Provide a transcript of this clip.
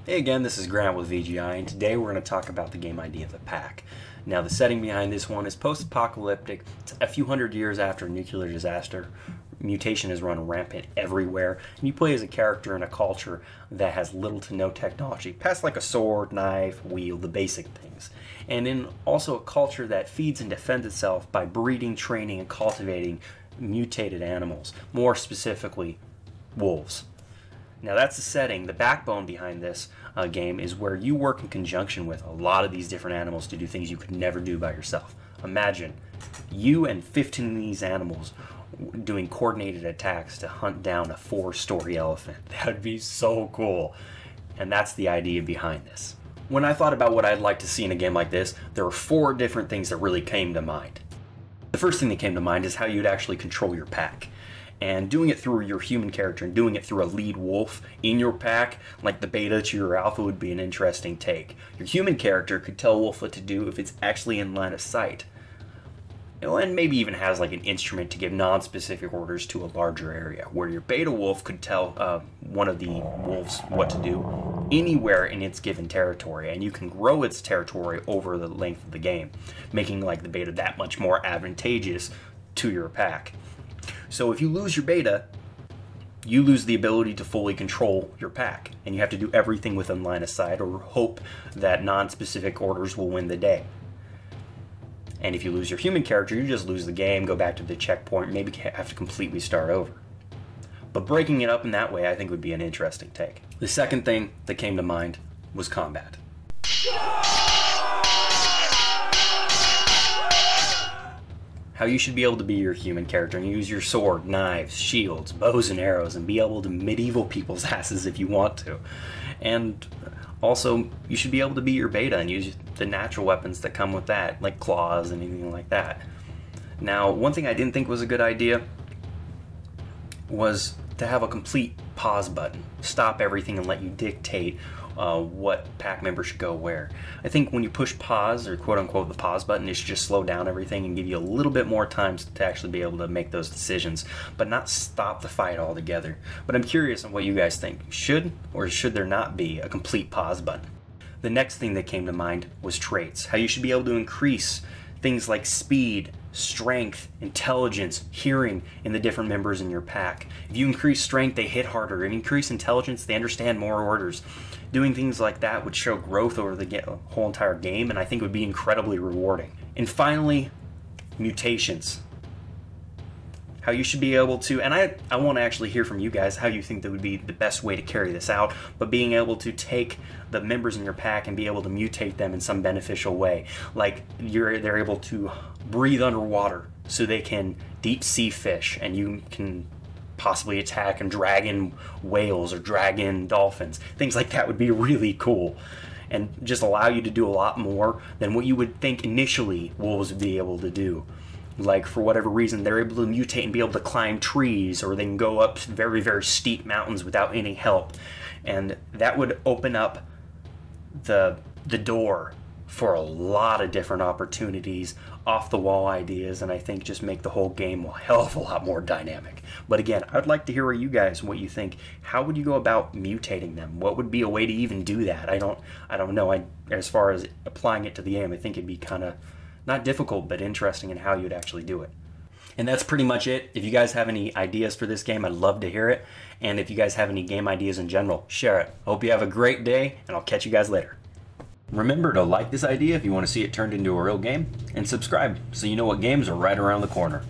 Hey again, this is Grant with VGI, and today we're going to talk about the game idea of the pack. Now, the setting behind this one is post-apocalyptic. It's a few hundred years after a nuclear disaster. Mutation is run rampant everywhere, and you play as a character in a culture that has little to no technology, past like a sword, knife, wheel, the basic things. And in also a culture that feeds and defends itself by breeding, training, and cultivating mutated animals, more specifically, wolves. Now that's the setting. The backbone behind this game is where you work in conjunction with a lot of these different animals to do things you could never do by yourself. Imagine you and 15 of these animals doing coordinated attacks to hunt down a 4-story elephant. That would be so cool. And that's the idea behind this. When I thought about what I'd like to see in a game like this, there were 4 different things that really came to mind. The first thing that came to mind is how you'd actually control your pack. And doing it through your human character and doing it through a lead wolf in your pack, like the beta to your alpha, would be an interesting take. Your human character could tell wolf what to do if it's actually in line of sight. And maybe even has like an instrument to give non-specific orders to a larger area, where your beta wolf could tell one of the wolves what to do anywhere in its given territory, and you can grow its territory over the length of the game, making like the beta that much more advantageous to your pack. So if you lose your beta, you lose the ability to fully control your pack, and you have to do everything within line of sight or hope that non-specific orders will win the day. And if you lose your human character, you just lose the game, go back to the checkpoint, maybe have to completely start over. But breaking it up in that way, I think, would be an interesting take. The second thing that came to mind was combat. How you should be able to be your human character and use your sword, knives, shields, bows and arrows, and be able to medieval people's asses if you want to. And also, you should be able to be your beta and use the natural weapons that come with that, like claws and anything like that. Now, one thing I didn't think was a good idea was to have a complete pause button. Stop everything and let you dictate what pack member should go where. I think when you push pause, or quote-unquote the pause button, it should just slow down everything and give you a little bit more time to actually be able to make those decisions, but not stop the fight altogether. But I'm curious on what you guys think. Should or should there not be a complete pause button? The next thing that came to mind was traits. How you should be able to increase things like speed, strength, intelligence, hearing in the different members in your pack. If you increase strength, they hit harder. If you increase intelligence, they understand more orders. Doing things like that would show growth over the whole entire game, and I think would be incredibly rewarding. And finally, mutations. How you should be able to, and I want to actually hear from you guys how you think that would be the best way to carry this out, but being able to take the members in your pack and be able to mutate them in some beneficial way. Like they're able to breathe underwater so they can deep sea fish, and you can possibly attack and drag in whales or drag in dolphins. Things like that would be really cool and just allow you to do a lot more than what you would think initially wolves would be able to do. Like, for whatever reason, they're able to mutate and be able to climb trees, or they can go up very, very steep mountains without any help. And that would open up the door for a lot of different opportunities, off-the-wall ideas, and I think just make the whole game a hell of a lot more dynamic. But again, I'd like to hear you guys what you think. How would you go about mutating them? What would be a way to even do that? I don't know. As far as applying it to the game, I think it'd be kind of not difficult, but interesting in how you'd actually do it. And that's pretty much it. If you guys have any ideas for this game, I'd love to hear it. And if you guys have any game ideas in general, share it. Hope you have a great day, and I'll catch you guys later. Remember to like this idea if you want to see it turned into a real game, and subscribe so you know what games are right around the corner.